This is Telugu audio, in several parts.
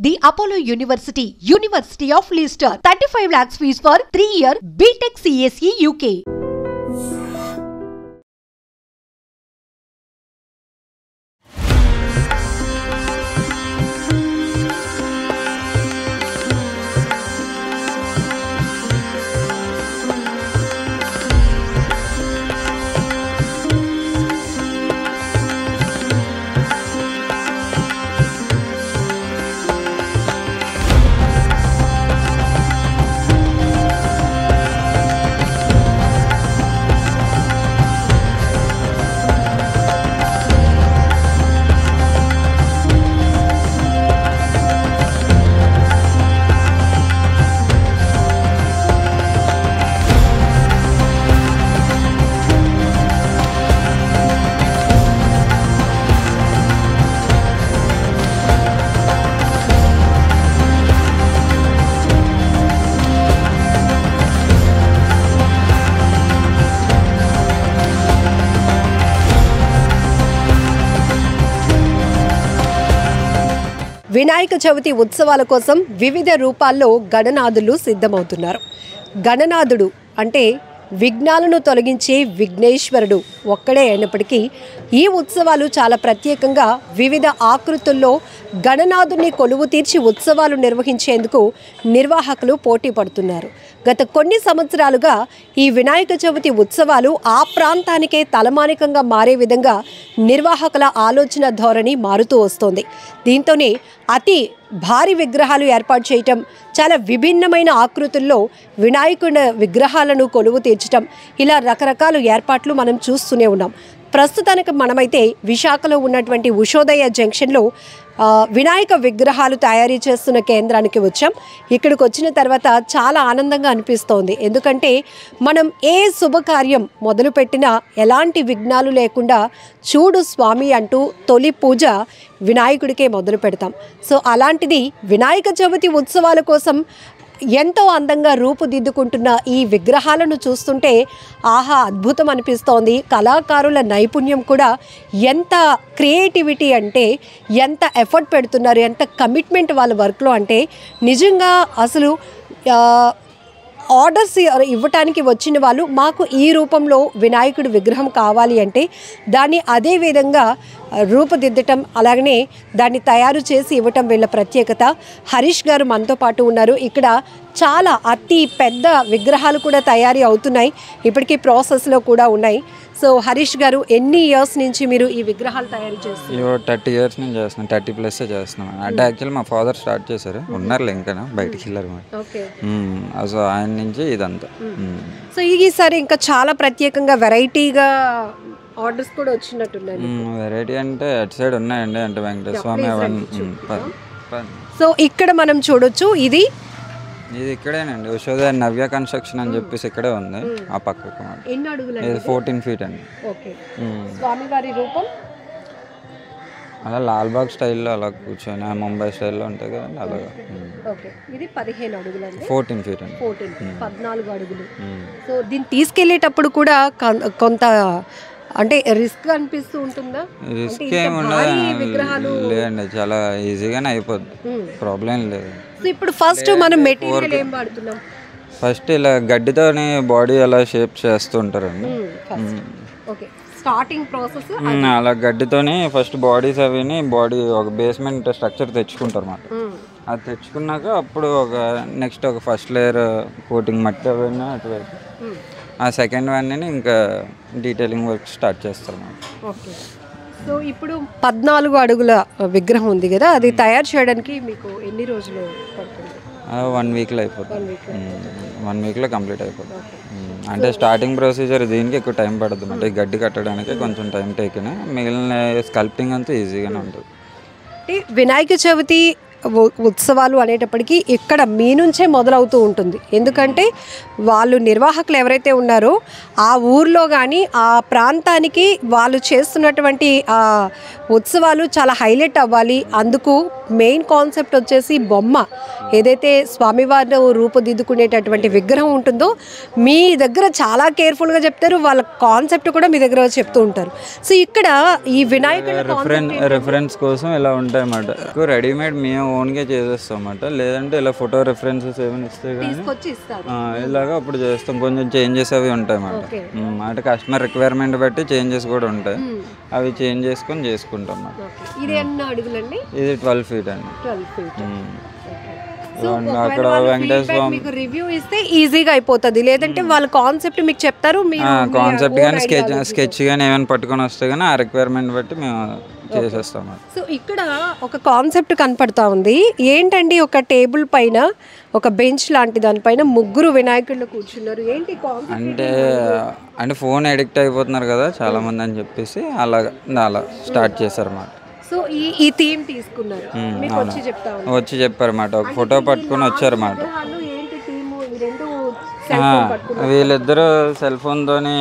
The Apollo University, University of Leicester, 35 lakhs fees for 3-year BTech CSE UK. Vinayaka Chavithi ఉత్సవాల కోసం వివిధ రూపాల్లో గణనాథులు సిద్ధమవుతున్నారు. గణనాథుడు అంటే విఘ్నాలను తొలగించే విఘ్నేశ్వరుడు ఒక్కడే అయినప్పటికీ ఈ ఉత్సవాలు చాలా ప్రత్యేకంగా వివిధ ఆకృతుల్లో గణనాథుని కొలువు తీర్చి ఉత్సవాలు నిర్వహించేందుకు నిర్వాహకులు పోటీ పడుతున్నారు. గత కొన్ని సంవత్సరాలుగా ఈ వినాయక చవితి ఉత్సవాలు ఆ ప్రాంతానికే తలమానికంగా మారే విధంగా నిర్వాహకుల ఆలోచన ధోరణి మారుతూ వస్తోంది. దీంతోనే అతి భారీ విగ్రహాలు ఏర్పాటు చేయటం, చాలా విభిన్నమైన ఆకృతుల్లో వినాయకుడి విగ్రహాలను కొలువు తీర్చడం, ఇలా రకరకాల ఏర్పాట్లు మనం చూస్తూనే ఉన్నాం. ప్రస్తుతానికి మనమైతే విశాఖలో ఉన్నటువంటి ఉషోదయ జంక్షన్లో వినాయక విగ్రహాలు తయారీ చేస్తున్న కేంద్రానికి వచ్చాం. ఇక్కడికి వచ్చిన తర్వాత చాలా ఆనందంగా అనిపిస్తోంది. ఎందుకంటే మనం ఏ శుభకార్యం మొదలుపెట్టినా ఎలాంటి విఘ్నాలు లేకుండా చూడు స్వామి అంటూ తొలి పూజ వినాయకుడికే మొదలు పెడతాం. సో అలాంటిది వినాయక చవితి ఉత్సవాల కోసం ఎంతో అందంగా రూపుదిద్దుకుంటున్న ఈ విగ్రహాలను చూస్తుంటే ఆహా అద్భుతం అనిపిస్తోంది. కళాకారుల నైపుణ్యం కూడా ఎంత క్రియేటివిటీ అంటే ఎంత ఎఫర్ట్ పెడుతున్నారు, ఎంత కమిట్మెంట్ వాళ్ళ వర్క్లో అంటే నిజంగా అసలు ఆర్డర్స్ ఇవ్వటానికి వచ్చిన వాళ్ళు మాకు ఈ రూపంలో వినాయకుడి విగ్రహం కావాలి అంటే దాన్ని అదే విధంగా రూపుదిద్దటం, అలాగనే దాన్ని తయారు చేసి ఇవ్వటం వీళ్ళ ప్రత్యేకత. హరీష్ గారు మనతో పాటు ఉన్నారు. ఇక్కడ చాలా అతి పెద్ద విగ్రహాలు కూడా తయారీ అవుతున్నాయి, ఇప్పటికీ ప్రాసెస్లో కూడా ఉన్నాయి. సో హరీష్ గారు, ఎన్ని ఇయర్స్ నుంచి మీరు ఈ విగ్రహాలు తయారు చేస్తున్నారు? 30 ఇయర్స్ నుంచి చేస్తున్నాం, 30+ చేస్తున్నాం. అంటే యాక్చువల్లీ మా ఫాదర్ స్టార్ట్ చేశారు, ఉన్నారు ఇంకా బయటికి వెళ్ళారు. సో ఆయన నుంచి ఇదంతా. సో ఈసారి ఇంకా చాలా ప్రత్యేకంగా వెరైటీగా ఆర్డర్స్ కూడా వచ్చినట్టున్నాయి. వెరైటీ అంటే అటు సైడ్ ఉన్నాయండి, అంటే వెంకటేశ్వర స్వామి. సో ఇక్కడ మనం చూడొచ్చు, ఇది ఇక్కడేనండి ఉషోదయ నవ్య కన్స్ట్రక్షన్ అని చెప్పేసి ఇక్కడే ఉంది. ఆ పక్కకు 14 feet అండి. స్వామివారి రూపం అలా లాల్బాగ్ స్టైల్లో అలా కూర్చొని ముంబై స్టైల్లో ఉంటాయి కదండి, అలాగా. ఇది 15 అడుగులు, 14 feet అండి, 14 అడుగులు. సో దీన్ని తీసుకెళ్లేటప్పుడు కూడా కొంత అంటే రిస్క్ అనిపిస్తూ ఉంటుందా? రిస్క్ ఏమి ఉండదు లేదండి, చాలా ఈజీగానే అయిపోద్ది, ప్రాబ్లం లేదు. ఇప్పుడు ఫస్ట్ మనం మెటీరియల్ ఏం వాడుతున్నాం? ఫస్ట్ ఇలా గడ్డితోని బాడీ అలా షేప్ చేస్తూ ఉంటారండి. స్టార్టింగ్ ప్రాసెస్ అలా గడ్డితోని ఫస్ట్ బాడీస్ అవిని బాడీ ఒక బేస్మెంట్ స్ట్రక్చర్ తెచ్చుకుంటారు అన్నమాట. అది తెచ్చుకున్నాక అప్పుడు నెక్స్ట్ ఒక ఫస్ట్ లేయర్ కోటింగ్ మట్టి అవన్నీ అటువైపు, ఆ సెకండ్ వన్ ఇంకా డీటెయిలింగ్ వర్క్ స్టార్ట్ చేస్తారు అన్నమాట. సో ఇప్పుడు 14 అడుగుల విగ్రహం ఉంది కదా, అది తయారు చేయడానికి మీకు ఎన్ని రోజులు పడుతుంది? 1 weekలో అయిపోతుంది. 1 weekలో కంప్లీట్ అయిపోతుంది. అంటే స్టార్టింగ్ ప్రొసీజర్ దీనికి ఎక్కువ టైం పడుతుంది, అంటే గడ్డి కట్టడానికి కొంచెం టైం టేకిన, మిగిలిన స్కల్ప్టింగ్ అంతా ఈజీగానే ఉంటుంది. వినాయక చవితి ఉత్సవాలు అనేటప్పటికీ ఇక్కడ మీ నుంచే మొదలవుతూ ఉంటుంది. ఎందుకంటే వాళ్ళు నిర్వాహకులు ఎవరైతే ఉన్నారో ఆ ఊర్లో కానీ ఆ ప్రాంతానికి వాళ్ళు చేస్తున్నటువంటి ఉత్సవాలు చాలా హైలైట్ అవ్వాలి. అందుకు మెయిన్ కాన్సెప్ట్ వచ్చేసి బొమ్మ, ఏదైతే స్వామివారిని రూపుదిద్దుకునేటటువంటి విగ్రహం ఉంటుందో మీ దగ్గర చాలా కేర్ఫుల్గా చెప్తారు, వాళ్ళ కాన్సెప్ట్ కూడా మీ దగ్గర చెప్తూ ఉంటారు. సో ఇక్కడ ఈ వినాయకుడి రిఫరెన్స్ కోసం ఇలా ఉంటాయి అన్నమాట. రెడీమేడ్ మేము ఓన్గా చేసేస్తాం అన్నమాట. లేదంటే ఇలా ఫోటో రిఫరెన్సెస్ ఏమైనా ఇస్తే కానీ తీసుకొచ్చి ఇస్తారు. ఇలాగ అప్పుడు చేస్తాం. కొంచెం చేంజెస్ అవి ఉంటాయి అన్నమాట. అంటే కస్టమర్ రిక్వైర్మెంట్ బట్టి చేంజెస్ కూడా ఉంటాయి. అవి చేంజ్ చేసుకొని చేసుకుంటాం అన్నమాట. ఇది ఎన్ని అడుగులండి? ఇది 12 feet అండి. 12 feet. అక్కడ వెంకటేశ్వర మీకు రివ్యూ ఇస్తే ఈజీగా అయిపోతుంది. లేదంటే వాళ్ళ కాన్సెప్ట్ మీకు చెప్తారు, కాన్సెప్ట్ కానీ స్కెచ్ కానీ ఏమైనా పట్టుకొని వస్తే కానీ ఆ రిక్వైర్మెంట్ బట్టి మేము చేసేస్తాం. సో ఇక్కడ ఒక కాన్సెప్ట్ కనపడతా ఉంది. ఏంటండి, ఒక టేబుల్ పైన ఒక బెంచ్ లాంటి దానిపైన ముగ్గురు వినాయకుళ్ళు కూర్చున్నారు. ఏంటి కాన్సెప్ట్? అంటే ఫోన్ అడిక్ట్ అయిపోతున్నారు కదా చాలా మంది అని చెప్పేసి అలా స్టార్ట్ చేశారు అన్నమాట. సో ఈ థీమ్ తీసుకున్నారు, మీకు వచ్చి చెప్తా ఉన్నారు. వచ్చి చెప్పారన్నమాట. ఒక ఫోటో పట్టుకొని వచ్చారన్నమాట. ఏంటి థీమ్? ఈ రెండు వీళ్ళిద్దరు సెల్ ఫోన్తోని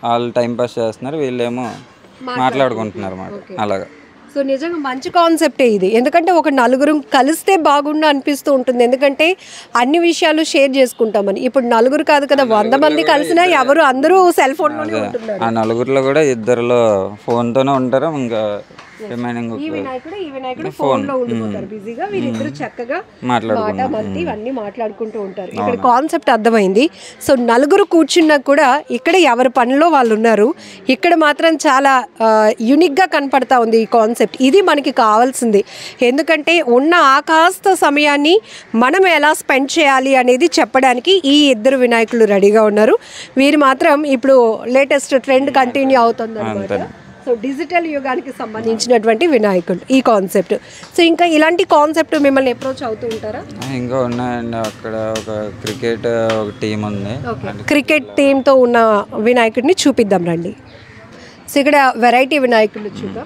వాళ్ళు టైంపాస్ చేస్తున్నారు, వీళ్ళేమో మాట్లాడుకుంటున్నారు అన్నమాట. అలాగా. సో నిజంగా మంచి కాన్సెప్టే ఇది. ఎందుకంటే ఒక నలుగురు కలిస్తే బాగుండు అనిపిస్తూ ఉంటుంది. ఎందుకంటే అన్ని విషయాలు షేర్ చేసుకుంటామని. ఇప్పుడు నలుగురు కాదు కదా, 100 మంది కలిసినా ఎవరు అందరూ సెల్ ఫోన్లోనే ఉంటున్నారు. ఆ నలుగురిలో కూడా ఇద్దరులో ఫోన్తోనే ఉంటారు. ఇంకా ఈ వినాయకుడు ఫోన్ లో ఉండిపోతారు బిజీగా. వీరిద్దరు చక్కగా మాట మంతి ఇవన్నీ మాట్లాడుకుంటూ ఉంటారు. ఇక్కడ కాన్సెప్ట్ అర్థమైంది. సో నలుగురు కూర్చున్నా కూడా ఇక్కడ ఎవరి పనిలో వాళ్ళు ఉన్నారు. ఇక్కడ మాత్రం చాలా యూనిక్ గా కనపడతా ఉంది ఈ కాన్సెప్ట్. ఇది మనకి కావాల్సింది. ఎందుకంటే ఉన్న ఆ కాస్త సమయాన్ని మనం ఎలా స్పెండ్ చేయాలి అనేది చెప్పడానికి ఈ ఇద్దరు వినాయకులు రెడీగా ఉన్నారు. వీరు మాత్రం ఇప్పుడు లేటెస్ట్ ట్రెండ్ కంటిన్యూ అవుతుంది అన్నమాట. సో డిజిటల్ యుగానికి సంబంధించినటువంటి వినాయకుడు ఈ కాన్సెప్ట్. సో ఇంకా ఇలాంటి కాన్సెప్ట్ మిమ్మల్ని అప్రోచ్ అవుతూ ఉంటారా? ఇంకా ఉన్నాయండి. అక్కడ ఒక క్రికెట్ ఒక టీం ఉంది. క్రికెట్ టీంతో ఉన్న వినాయకుడిని చూపిద్దాం రండి. సో ఇక్కడ వెరైటీ వినాయకుడు చూద్దాం.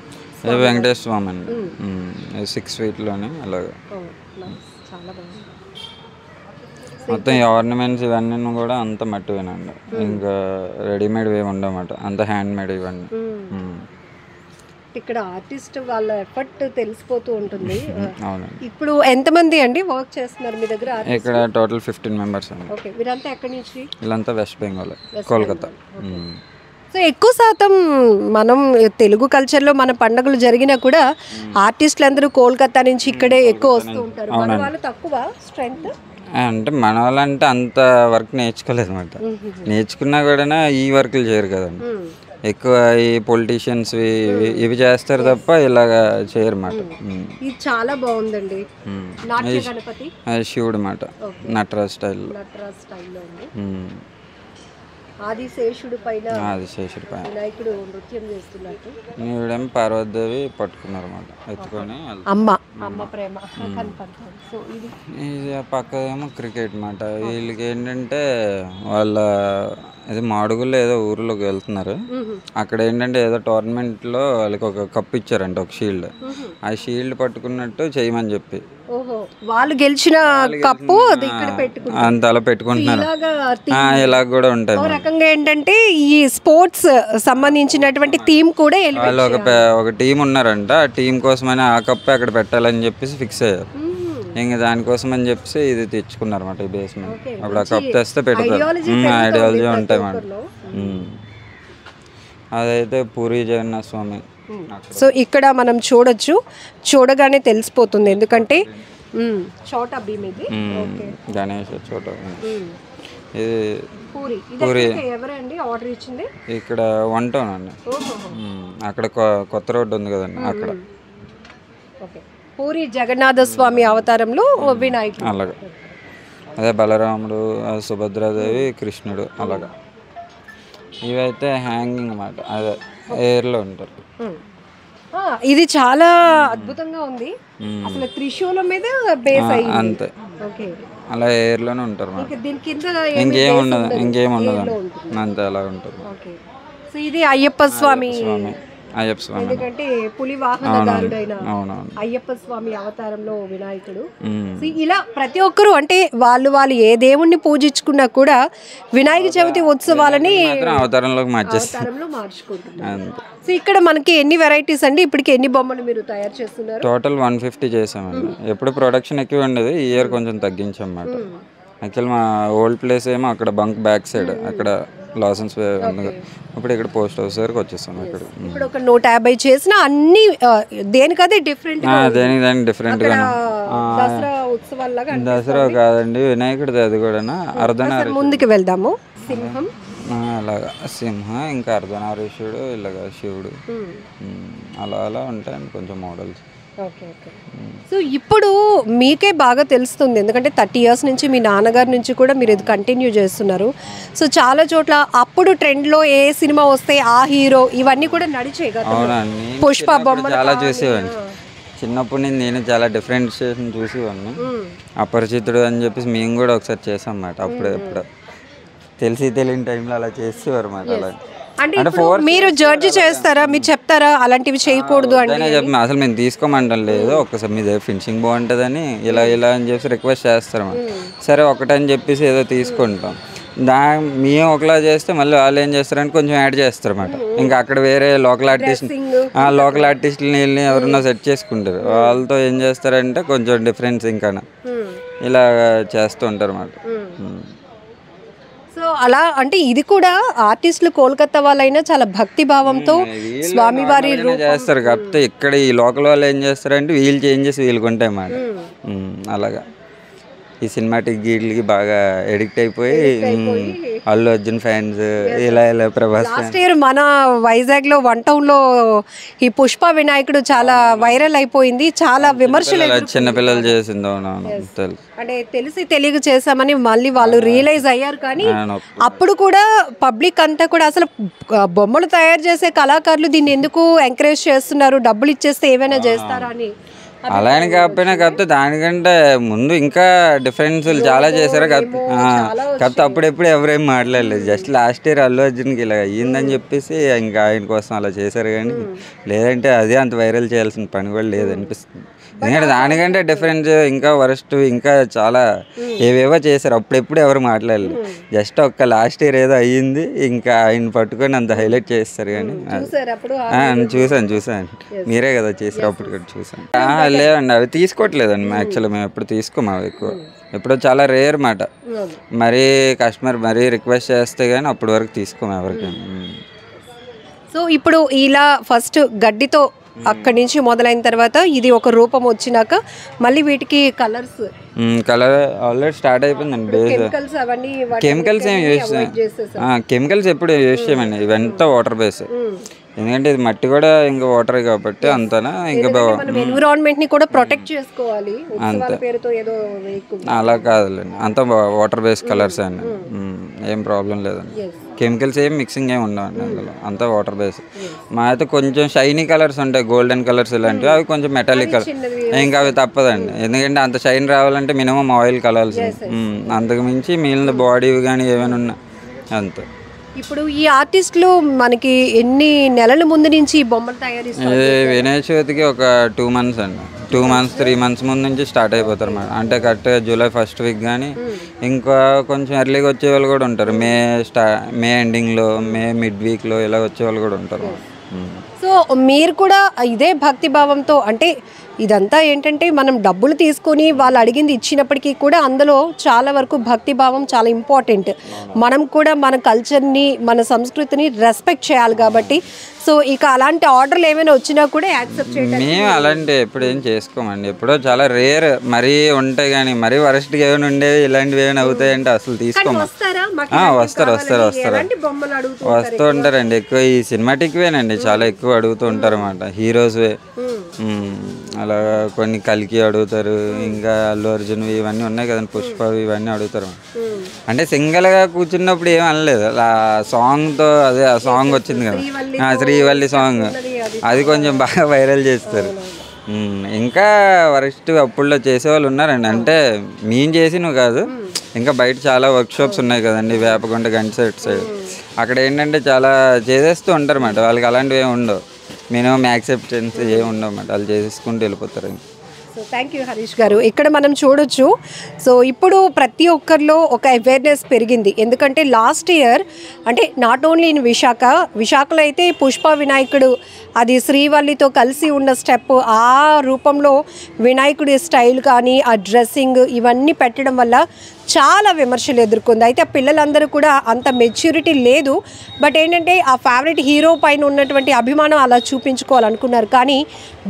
వెంకటేశ్వర స్వామి అండి, 6 feet లోనే అలాగా. చాలా బాగుంది. మొత్తం ఈ ఆర్నమెంట్స్ ఇవన్నీ కూడా అంత మట్టివేనండి. ఇంకా రెడీమేడ్ ఏమి ఉండమాట, అంత హ్యాండ్ మేడ్ ఇవన్నీ. ఇక్కడ ఆర్టిస్ట్ వాళ్ళ ఎఫర్ట్ తెలిసిపోతూ ఉంటుంది. అవునండి. ఇప్పుడు ఎంతమంది అండి వర్క్ చేస్తున్నారు మీ దగ్గర? ఇక్కడ టోటల్ 15 members అండి. ఓకే. వీరంతా ఎక్కడి నుంచి? వీళ్ళంతా వెస్ట్ బెంగాల్, కోల్కతా. సో ఎక్కువ శాతం మనం తెలుగు కల్చర్లో మన పండుగలు జరిగినా కూడా ఆర్టిస్టులు అందరూ కోల్కతా నుంచి ఇక్కడే ఎక్కువ వస్తూ ఉంటారు. మన వాళ్ళు తక్కువ స్ట్రెంగ్త్. అంటే మన వాళ్ళంటే అంత వర్క్ నేర్చుకోలేదు అనమాట. నేర్చుకున్నా కూడా ఈ వర్క్లు చేయరు కదండి. ఎక్కువ ఈ పొలిటీషియన్స్ ఇవి చేస్తారు తప్ప ఇలాగా చేయరు అన్నమాట. ఇది చాలా బాగుందండి. నాట్య గణపతి శివుడు మాట, నటరాజ్ స్టైల్లో. ఆదిశేషుడు పైన వినాయకుడు నృత్యం చేస్తున్నట్టు. ఈవిడేమో పార్వతీదేవి పట్టుకున్నారు అన్నమాట, ఎత్తుకొని అమ్మ ప్రేమ కనపడుతుంది. సో ఇది పక్కదేమో క్రికెట్ మాట. వీళ్ళకి ఏంటంటే వాళ్ళ ఇది మాడుగుల్లో ఏదో ఊర్లోకి వెళ్తున్నారు. అక్కడ ఏంటంటే ఏదో టోర్నమెంట్లో వాళ్ళకి ఒక కప్ ఇచ్చారంట, ఒక షీల్డ్. ఆ షీల్డ్ పట్టుకున్నట్టు చేయమని చెప్పి వాళ్ళు గెలిచిన కప్పు అంత అలా పెట్టుకుంటున్నారు. ఇలా కూడా ఉంటాయి. రకంగా ఏంటంటే ఈ స్పోర్ట్స్ సంబంధించినటువంటి టీం కూడా వాళ్ళు ఒక టీం ఉన్నారంట. ఆ టీం కోసమని ఆ కప్ అక్కడ పెట్టాలని చెప్పేసి ఫిక్స్ అయ్యారు. ఇంకా దానికోసం అని చెప్పేసి ఇది తెచ్చుకున్నారు అన్నమాట, ఈ బేస్మెంట్. అప్పుడు ఆ కప్ తెస్తే పెడతారు. ఐడియాలజీ ఉంటాయి మాట. అదైతే పూరి జగన్నాథ స్వామి. సో ఇక్కడ మనం చూడొచ్చు, చూడగానే తెలిసిపోతుంది. ఎందుకంటే చోటా భీమ్ ఇది గణేష్ చోట. ఇది పూరి ఎవరండి ఆర్డర్ ఇచ్చింది? ఇక్కడ 1 town అండి. అక్కడ కొత్త రోడ్డు ఉంది కదండి, అక్కడ. పూరి జగన్నాథ స్వామి అవతారంలో వినాయకుడు. అలాగా. అదే బలరాముడు, సుభద్రాదేవి, కృష్ణుడు అలాగా. ఇవైతే హ్యాంగింగ్ అన్నమాట, అదే ఎయిర్లో ఉంటారు. ఇది చాలా అద్భుతంగా ఉంది. అసలు త్రిశూలం మీద బేస్ అయ్యింది అంతే. అలా ఎయిర్లోనే ఉంటారు. ఇంకేం ఉండదు అంతే, అలా ఉంటుంది. సో ఇది అయ్యప్ప స్వామి. ఎందుకంటే పులి వాహనదారుడైన అయ్యప్ప స్వామి అవతారంలో వినాయకుడు. ఇలా ప్రతి ఒక్కరు అంటే వాళ్ళు ఏ దేవుణ్ణి పూజించుకున్నా కూడా వినాయక చవితి ఉత్సవాలని అవతారంలో మార్చుకుంటున్నారు. సో ఇక్కడ మనకి ఎన్ని వెరైటీస్ అండి? ఇప్పటికి ఎన్ని బొమ్మలు మీరు తయారు చేస్తున్నారు? టోటల్ 150 చేసామండి. ఎప్పుడు ప్రొడక్షన్ ఎక్కువ ఉండేది, ఈ ఇయర్ కొంచెం తగ్గించాం అన్నమాట. యాక్చువల్ మా ఓల్డ్ ప్లేస్ ఏమో అక్కడ బంక్ బ్యాక్ సైడ్, అక్కడ లాసెన్స్ ఇప్పుడు ఇక్కడ పోస్ట్ ఆఫీస్ వరకు వచ్చేస్తాం ఇక్కడ. ఇప్పుడు ఒక 150 చేసిన అన్ని దేనికదే డిఫరెంట్ దేనికి దానికి డిఫరెంట్గా. దసరా ఉత్సవాల్లాగా దసరా కాదండి, వినాయకుడిది అది కూడా అర్ధనారీశ్వరుడు. ముందుకు వెళ్దాము. సింహం అలాగా సింహం, ఇంకా అర్ధనారీశ్వరుడు, ఇలాగా శివుడు, అలా అలా ఉంటాయండి కొంచెం మోడల్స్. Okay okay. సో ఇప్పుడు మీకే బాగా తెలుస్తుంది, ఎందుకంటే 30 years నుంచి మీ నాన్నగారి నుంచి కూడా మీరు ఇది కంటిన్యూ చేస్తున్నారు. సో చాలా చోట్ల అప్పుడు ట్రెండ్లో ఏ సినిమా వస్తే ఆ హీరో ఇవన్నీ కూడా నడిచే కదా. అవునండి, పుష్ప బొమ్మ చాలా చూసేవాడిని చిన్నప్పటి నుంచి. నేను చాలా డిఫరెన్షియేషన్ చూసేవాడిని. అపరిచితుడు అని చెప్పేసి మేము కూడా ఒకసారి చేసాం అన్నమాట. అప్పుడు ఎప్పుడు తెలియని టైంలో అలా చేసేవారు అన్నమాట. అలా అంటే మీరు జడ్జి చేస్తారా, మీరు చెప్తారా అలాంటివి చేయకూడదు అంటే? అసలు మేము తీసుకోమంటాం లేదు, ఒక్కసారి మీ దగ్గర ఫినిషింగ్ బాగుంటుందని ఇలా ఇలా అని చెప్పి రిక్వెస్ట్ చేస్తారు. సరే ఒకటని చెప్పేసి ఏదో తీసుకుంటాం. మేము ఒకలా చేస్తే మళ్ళీ వాళ్ళు ఏం చేస్తారంటే కొంచెం యాడ్ చేస్తారు అన్నమాట. ఇంకా అక్కడ వేరే లోకల్ ఆర్టిస్టులని వెళ్ళి ఎవరన్నా సెట్ చేసుకుంటారు. వాళ్ళతో ఏం చేస్తారంటే కొంచెం డిఫరెన్స్ ఇంకా ఇలా చేస్తూ ఉంటారు అన్నమాట. సో అలా అంటే ఇది కూడా ఆర్టిస్టులు కోల్కతా వాళ్ళైనా చాలా భక్తి భావంతో స్వామివారి చేస్తారు. కాకపోతే ఇక్కడ ఈ లోకల్ వాళ్ళు ఏం చేస్తారంటే వీళ్ళు చేంజెస్ వీళ్ళకి ఉంటాయి అన్నమాట. అలాగా ఈ సినిమాటిక్ గీట్లకి బాగా ఎడిక్ట్ అయిపోయి అల్లు అర్జున్ ఫ్యాన్స్, ఇలా ఇలా ప్రభాస్. లాస్ట్ ఇయర్ మన వైజాగ్ లో 1 town లో ఈ పుష్ప వినాయకుడు చాలా వైరల్ అయిపోయింది, చాలా విమర్శలు చిన్నపిల్లలు చేసింది. తెలుసు, అంటే తెలిసి తెలియక చేసామని మళ్ళీ వాళ్ళు రియలైజ్ అయ్యారు. కానీ అప్పుడు కూడా పబ్లిక్ అంతా కూడా అసలు బొమ్మలు తయారు చేసే కళాకారులు దీన్ని ఎందుకు ఎంకరేజ్ చేస్తున్నారు, డబ్బులు ఇచ్చేస్తే ఏమైనా చేస్తారా అని. అలా అని కాకపోతే దానికంటే ముందు ఇంకా డిఫరెన్స్లు చాలా చేశారు. కాకపోతే అప్పుడెప్పుడు ఎవరేం మాట్లాడలేదు. జస్ట్ లాస్ట్ ఇయర్ అల్లు అర్జున్కి ఇలా అయ్యిందని చెప్పేసి ఇంకా ఆయన కోసం అలా చేశారు. కానీ లేదంటే అదే అంత వైరల్ చేయాల్సిన పని కూడా లేదనిపిస్తుంది. ఎందుకంటే దానికంటే డిఫరెన్స్ ఇంకా వరస్ట్ ఇంకా చాలా ఏవేవో చేశారు. అప్పుడెప్పుడు ఎవరు మాట్లాడలేదు. జస్ట్ ఒక్క లాస్ట్ ఇయర్ ఏదో అయ్యింది, ఇంకా ఆయన పట్టుకొని అంత హైలైట్ చేస్తారు. కానీ చూసాను మీరే కదా చేశారు, అప్పుడు కూడా చూసాను. లేదండి అవి తీసుకోవట్లేదండి యాక్చువల్లీ. మేము ఎప్పుడు తీసుకోము అవి ఎక్కువ, ఎప్పుడో చాలా రేర్ మాట. మరీ కస్టమర్ మరీ రిక్వెస్ట్ చేస్తే కానీ అప్పటి వరకు తీసుకోము ఎవరికి. సో ఇప్పుడు ఇలా ఫస్ట్ గడ్డితో అక్కడి నుంచి మొదలైన తర్వాత ఇది ఒక రూపం వచ్చినాక మళ్ళీ వీటికి కలర్ ఆల్రెడీ స్టార్ట్ అయిపోయిందండి. బేస్ కెమికల్స్ ఏమి కెమికల్స్ ఎప్పుడు యూజ్ చేయమండి. ఇవంతా వాటర్ బేస్. ఎందుకంటే ఇది మట్టి కూడా ఇంకా వాటర్ కాబట్టి అంతనా ఇంకా ఎన్విరాన్మెంట్ ని కూడా ప్రొటెక్ట్ చేసుకోవాలి. అలా కాదులేండి, అంతా వాటర్ బేస్ కలర్స్ అండి. ఏం ప్రాబ్లం లేదండి. కెమికల్స్ ఏం మిక్సింగ్ ఏమి ఉండవండి అందులో, అంతా వాటర్ బేస్. మా అయితే కొంచెం షైనీ కలర్స్ ఉంటాయి, గోల్డెన్ కలర్స్ ఇలాంటివి, అవి కొంచెం మెటాలిక్ కలర్. ఇంకా అవి తప్పదండి, ఎందుకంటే అంత షైన్ రావాలంటే మినిమం ఆయిల్ కలర్స్. అంతకు మించి మిగిలిన బాడీ కానీ ఏమైనా ఉన్నా అంతే. ఇప్పుడు ఈ ఆర్టిస్టులు మనకి ఎన్ని నెలల ముందు నుంచి బొమ్మలు తయారు చేస్తారు? వినాయక చవితికి ఒక 2 months అండి, 2 months 3 months ముందు నుంచి స్టార్ట్ అయిపోతారు అన్నమాట. అంటే కరెక్ట్గా జూలై 1st week కానీ ఇంకా కొంచెం ఎర్లీగా వచ్చే వాళ్ళు కూడా ఉంటారు. మే ఎండింగ్లో, మే మిడ్ వీక్లో ఇలా వచ్చే వాళ్ళు కూడా ఉంటారు. సో మీరు కూడా ఇదే భక్తి భావంతో, అంటే ఇదంతా ఏంటంటే మనం డబ్బులు తీసుకొని వాళ్ళు అడిగింది ఇచ్చినప్పటికీ కూడా అందులో చాలా వరకు భక్తి భావం చాలా ఇంపార్టెంట్. మనం కూడా మన కల్చర్ని, మన సంస్కృతిని రెస్పెక్ట్ చేయాలి కాబట్టి. సో ఇక అలాంటి ఆర్డర్లు ఏమైనా వచ్చినా కూడా యాక్సెప్ట్ చేయాలి. మేము అలాంటి ఎప్పుడు ఏం చేసుకోమండి, ఎప్పుడో చాలా రేర్. మరీ ఉంటాయి కానీ మరీ వరస్ట్గా ఏమైనా ఉండేవి ఇలాంటివి ఏమైనా అవుతాయంటే అసలు తీసుకోము. వస్తూ ఉంటారండి ఎక్కువ. ఈ సినిమాటిక్వేనండి చాలా ఎక్కువ అడుగుతూ ఉంటారు అన్నమాట. హీరోస్వే అలా కొన్ని కల్కి అడుగుతారు, ఇంకా అల్లు అర్జున్ ఇవన్నీ ఉన్నాయి కదండి, పుష్ప ఇవన్నీ అడుగుతారు. అంటే సింగిల్గా కూర్చున్నప్పుడు ఏం అనలేదు. అలా సాంగ్తో, అదే ఆ సాంగ్ వచ్చింది కదా శ్రీవల్లి సాంగ్, అది కొంచెం బాగా వైరల్ చేస్తారు. ఇంకా వరస్ట్ అప్పుడులో చేసేవాళ్ళు ఉన్నారండి. అంటే మేము చేసినవి కాదు, ఇంకా బయట చాలా వర్క్షాప్స్ ఉన్నాయి కదండి, వేపగుంట గంట సైడ్. అక్కడ ఏంటంటే చాలా చేసేస్తూ ఉంటారు అన్నమాట. వాళ్ళకి అలాంటివి ఏమి ఉండవు, మినిమం యాక్సెప్టెన్స్ ఏమి ఉండవు అన్నమాట. వాళ్ళు చేసేసుకుంటూ వెళ్ళిపోతారు. So so thank you Harish గారు. ఇక్కడ మనం చూడొచ్చు. సో ఇప్పుడు ప్రతి ఒక్కరిలో ఒక అవేర్నెస్ పెరిగింది. ఎందుకంటే లాస్ట్ ఇయర్ అంటే నాట్ ఓన్లీ ఇన్ విశాఖలో అయితే పుష్ప వినాయకుడు అది శ్రీవల్లితో కలిసి ఉన్న స్టెప్ ఆ రూపంలో వినాయకుడి స్టైల్ కానీ ఆ డ్రెస్సింగ్ ఇవన్నీ పెట్టడం వల్ల చాలా విమర్శలు ఎదుర్కొంది. అయితే ఆ పిల్లలందరూ కూడా అంత మెచ్యూరిటీ లేదు. బట్ ఏంటంటే ఆ ఫేవరెట్ హీరో పైన ఉన్నటువంటి అభిమానం అలా చూపించుకోవాలనుకున్నారు. కానీ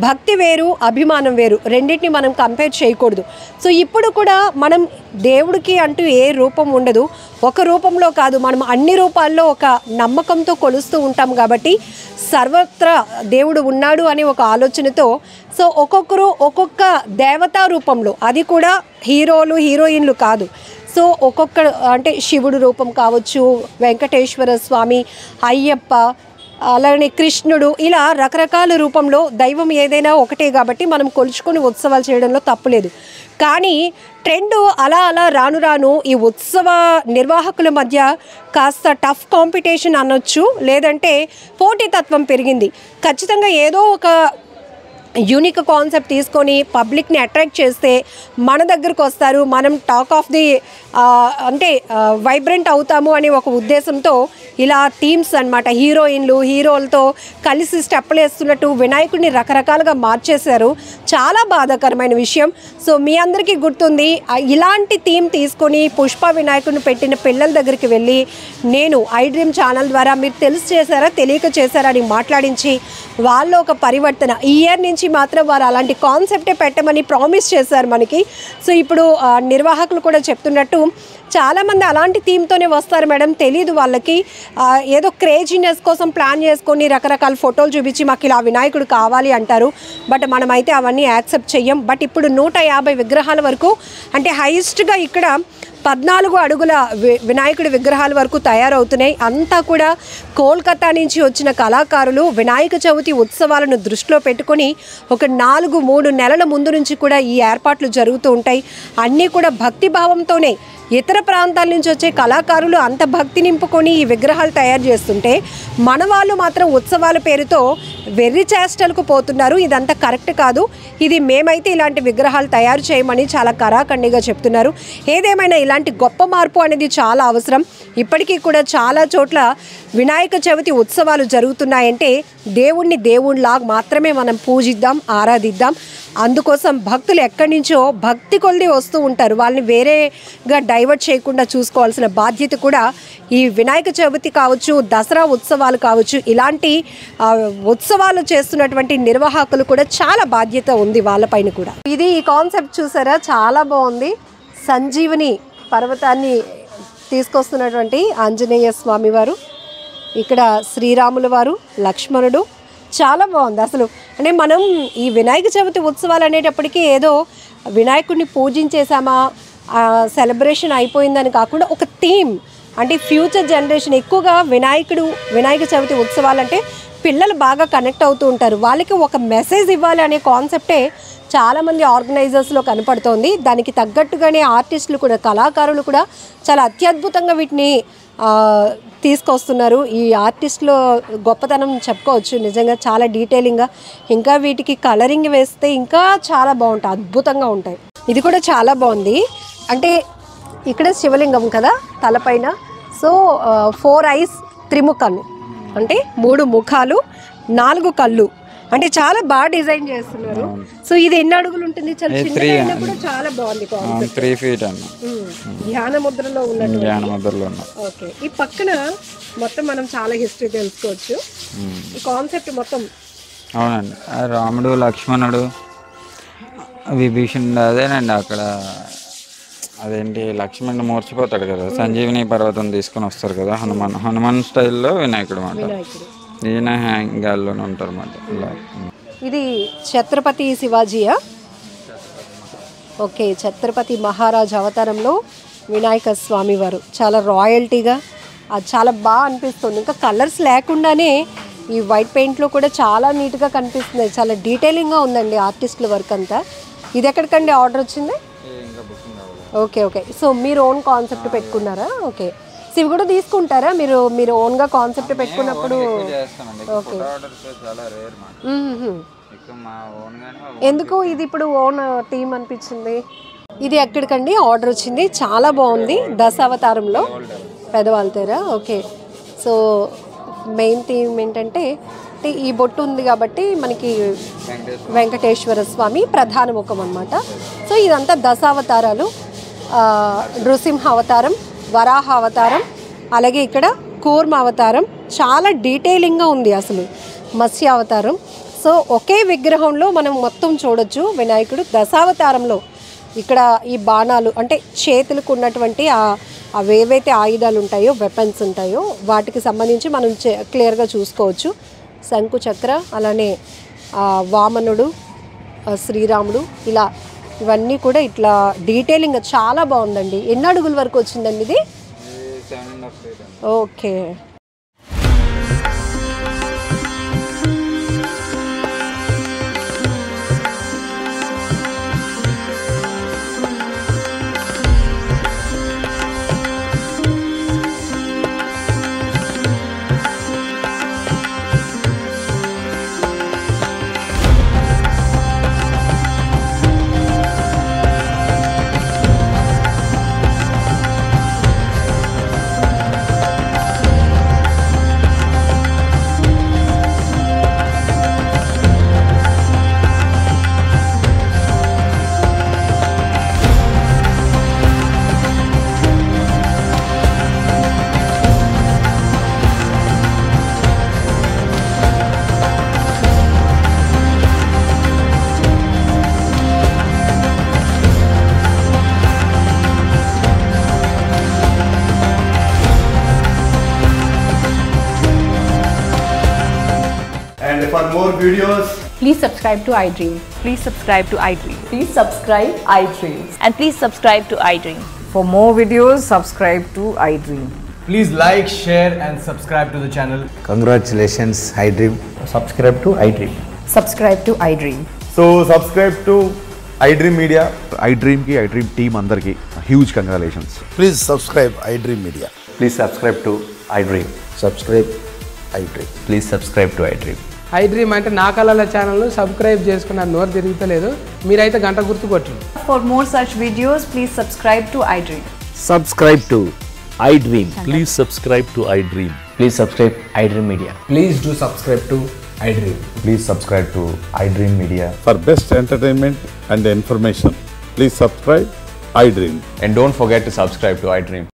భక్తి వేరు, అభిమానం వేరు, రెండింటిని మనం కంపేర్ చేయకూడదు. సో ఇప్పుడు కూడా మనం దేవుడికి అంటూ ఏ రూపం ఉండదు, ఒక రూపంలో కాదు, మనం అన్ని రూపాల్లో ఒక నమ్మకంతో కొలుస్తూ ఉంటాం. కాబట్టి సర్వత్రా దేవుడు ఉన్నాడు అనే ఒక ఆలోచనతో సో ఒక్కొక్కరు ఒక్కొక్క దేవతా రూపంలో, అది కూడా హీరోలు హీరోయిన్లు కాదు, సో ఒక్కొక్క అంటే శివుడు రూపం కావచ్చు, వెంకటేశ్వర స్వామి, అయ్యప్ప, అలానే కృష్ణుడు, ఇలా రకరకాల రూపంలో దైవం ఏదైనా ఒకటే కాబట్టి మనం కొలుచుకొని ఉత్సవాలు చేయడంలో తప్పులేదు. కానీ ట్రెండ్ అలా అలా రాను రాను ఈ ఉత్సవ నిర్వాహకుల మధ్య కాస్త టఫ్ కాంపిటీషన్ అనొచ్చు, లేదంటే పోటీతత్వం పెరిగింది. ఖచ్చితంగా ఏదో ఒక యూనిక్ కాన్సెప్ట్ తీసుకొని పబ్లిక్ని అట్రాక్ట్ చేస్తే మన దగ్గరకు వస్తారు, మనం టాక్ ఆఫ్ ది అంటే వైబ్రెంట్ అవుతాము అనే ఒక ఉద్దేశంతో ఇలా టీమ్స్ అన్నమాట, హీరోలతో కలిసి స్టెప్పులు వేస్తున్నట్టు వినాయకుడిని రకరకాలుగా మార్చేశారు. చాలా బాధాకరమైన విషయం. సో మీ అందరికీ గుర్తుంది, ఇలాంటి థీమ్ తీసుకొని పుష్ప వినాయకుడిని పెట్టిన పిల్లల దగ్గరికి వెళ్ళి నేను ఐ డ్రీమ్ ఛానల్ ద్వారా మీరు తెలిసి చేశారా తెలియక చేశారా అని మాట్లాడించి వాళ్ళు ఒక పరివర్తన, ఈ ఇయర్ నుంచి మాత్రం వారు అలాంటి కాన్సెప్టే పెట్టమని ప్రామిస్ చేశారు మనకి. సో ఇప్పుడు నిర్వాహకులు కూడా చెప్తున్నట్టు చాలామంది అలాంటి థీమ్తోనే వస్తారు మేడం, తెలీదు వాళ్ళకి, ఏదో క్రేజీనెస్ కోసం ప్లాన్ చేసుకొని రకరకాల ఫోటోలు చూపించి మాకు ఇలా వినాయకుడు కావాలి అంటారు. బట్ మనమైతే అవన్నీ యాక్సెప్ట్ చెయ్యం. బట్ ఇప్పుడు 150 విగ్రహాల వరకు అంటే హైయెస్ట్గా ఇక్కడ 14 అడుగుల వినాయకుడి విగ్రహాల వరకు తయారవుతున్నాయి. అంతా కూడా కోల్కతా నుంచి వచ్చిన కళాకారులు వినాయక చవితి ఉత్సవాలను దృష్టిలో పెట్టుకొని ఒక 3 నెలల ముందు నుంచి కూడా ఈ ఏర్పాట్లు జరుగుతూ ఉంటాయి. అన్నీ కూడా భక్తి భావంతోనే, ఇతర ప్రాంతాల నుంచి వచ్చే కళాకారులు అంత భక్తి నింపుకొని ఈ విగ్రహాలు తయారు చేస్తుంటే మన వాళ్ళు మాత్రం ఉత్సవాల పేరుతో వెర్రి చేష్టలకు పోతున్నారు. ఇదంతా కరెక్ట్ కాదు. ఇది మేమైతే ఇలాంటి విగ్రహాలు తయారు చేయమని చాలా కరాఖండిగా చెప్తున్నారు. ఏదేమైనా ఇలాంటి గొప్ప మార్పు అనేది చాలా అవసరం. ఇప్పటికీ కూడా చాలా చోట్ల వినాయక చవితి ఉత్సవాలు జరుగుతున్నాయంటే దేవుణ్ణి దేవుళ్ళలాగా మాత్రమే మనం పూజిద్దాం, ఆరాధిద్దాం. అందుకోసం భక్తులు ఎక్కడి నుంచో భక్తి కొలిది వస్తూ ఉంటారు. వాళ్ళని వేరేగా డైవర్ట్ చేయకుండా చూసుకోవాల్సిన బాధ్యత కూడా ఈ వినాయక చవితి కావచ్చు, దసరా ఉత్సవాలు కావచ్చు, ఇలాంటి ఉత్సవాలు చేస్తున్నటువంటి నిర్వాహకులు కూడా చాలా బాధ్యత ఉంది వాళ్ళపైన కూడా. ఇది ఈ కాన్సెప్ట్ చూసారా, చాలా బాగుంది. సంజీవని పర్వతాన్ని తీసుకొస్తున్నటువంటి ఆంజనేయ స్వామి వారు, ఇక్కడ శ్రీరాముల వారు, లక్ష్మణుడు, చాలా బాగుంది అసలు. అంటే మనం ఈ వినాయక చవితి ఉత్సవాలు అనేటప్పటికీ ఏదో వినాయకుడిని పూజించేసామా, సెలబ్రేషన్ అయిపోయిందని కాకుండా ఒక థీమ్, అంటే ఫ్యూచర్ జనరేషన్ ఎక్కువగా వినాయక చవితి ఉత్సవాలంటే పిల్లలు బాగా కనెక్ట్ అవుతూ ఉంటారు. వాళ్ళకి ఒక మెసేజ్ ఇవ్వాలి అనే కాన్సెప్టే చాలామంది ఆర్గనైజర్స్లో కనపడుతోంది. దానికి తగ్గట్టుగానే ఆర్టిస్టులు కూడా, కళాకారులు కూడా చాలా అత్యద్భుతంగా వీటిని తీసుకొస్తున్నారు. ఈ ఆర్టిస్ట్లో గొప్పతనం చెప్పుకోవచ్చు. నిజంగా చాలా డీటెయిలింగ్గా, ఇంకా వీటికి కలరింగ్ వేస్తే ఇంకా చాలా బాగుంటాయి, అద్భుతంగా ఉంటాయి. ఇది కూడా చాలా బాగుంది. అంటే ఇక్కడ శివలింగం కదా తలపైన, సో 4 ఐస్, త్రిముఖాలు అంటే 3 ముఖాలు, 4 కళ్ళు, అంటే చాలా బాగా డిజైన్ చేస్తున్నారు. సో ఇది ఎన్ని అడుగులు ఉంటుంది? చాలా చిన్నగా కూడా చాలా బాగుంది. 3 feet అన్న ధ్యాన ముద్రలో ఉన్నట్టు. ఓకే, ఈ పక్కన మొత్తం మనం చాలా హిస్టరీ తెలుసుకోవచ్చు. ఈ కాన్సెప్ట్ మొత్తం అవునండి. రాముడు, లక్ష్మణుడు, విభీషణుడు, అదేనండి. అక్కడ అదేంటి లక్ష్మణుడు మూర్చిపోతాడు కదా, సంజీవిని పర్వతం తీసుకుని వస్తారు కదా, హనుమాన్ స్టైల్లో వినాయకుడు అన్నమాట. ఈయన హ్యాంగాల్లోనే ఉంటారు అన్నమాట. ఇది ఛత్రపతి శివాజీయా? ఓకే, ఛత్రపతి మహారాజ్ అవతారంలో వినాయక స్వామి వారు చాలా రాయల్టీగా, అది చాలా బాగా అనిపిస్తుంది. ఇంకా కలర్స్ లేకుండానే ఈ వైట్ పెయింట్లో కూడా చాలా నీట్గా కనిపిస్తుంది. చాలా డీటెయిలింగ్గా ఉందండి ఆర్టిస్టుల వర్క్ అంతా. ఇది ఎక్కడికండి ఆర్డర్ వచ్చింది? ఓకే ఓకే, సో మీరు ఓన్ కాన్సెప్ట్ పెట్టుకున్నారా? ఓకే, సో ఇవి కూడా తీసుకుంటారా మీరు ఓన్గా కాన్సెప్ట్ పెట్టుకున్నప్పుడు? ఓకే, ఇక మా ఓన్గానే ఎందుకు ఇది ఇప్పుడు ఓన్ థీమ్ అనిపించింది? ఇది ఎక్కడికండి ఆర్డర్ వచ్చింది? చాలా బాగుంది. దశావతారంలో పెదవాళ్ళ తెర. ఓకే, సో మెయిన్ థీమ్ ఏంటంటే ఈ బొట్టు ఉంది కాబట్టి మనకి వెంకటేశ్వర స్వామి ప్రధాన ముఖం అన్నమాట. సో ఇదంతా దశావతారాలు, నృసింహ అవతారం, వరాహ అవతారం, అలాగే ఇక్కడ కూర్మ అవతారం. చాలా డీటెయిలింగ్గా ఉంది అసలు మత్స్య అవతారం. సో ఒకే విగ్రహంలో మనం మొత్తం చూడొచ్చు వినాయకుడు దశావతారంలో. ఇక్కడ ఈ బాణాలు అంటే చేతులకు ఉన్నటువంటి అవి ఏవైతే ఆయుధాలు ఉంటాయో, వెపన్స్ ఉంటాయో వాటికి సంబంధించి మనం క్లియర్గా చూసుకోవచ్చు. శంకు చక్ర, అలానే వామనుడు, శ్రీరాముడు, ఇలా ఇవన్నీ కూడా ఇట్లా డీటెయిలింగ్ చాలా బాగుందండి. ఎన్ని అడుగుల వరకు వచ్చిందండి ఇది? 7.5 feet. Okay. And for more videos, please subscribe to iDream. Please subscribe to iDream. Please subscribe iDream. And please subscribe to iDream. For more videos, subscribe to iDream. please like, share and subscribe to the channel. Congratulations, iDream. Subscribe to iDream. Subscribe to iDream. So subscribe to iDream Media. iDream ki iDream team andarki huge congratulations. Please subscribe iDream Media. Please subscribe to iDream. Subscribe iDream. Please subscribe to iDream. iDream అంటే నా కళల ఛానల్ సబ్స్క్రైబ్ చేసుకున్న నోరు తిరుగుతలేదు. మీరైతే గంట గుర్తు కొట్టండి. For more such videos, please subscribe to iDream. Subscribe to iDream. Please subscribe to iDream. Please subscribe iDream Media. Please do subscribe to iDream. Please subscribe to iDream Media. For best entertainment and information, please subscribe iDream. And don't forget to subscribe to iDream.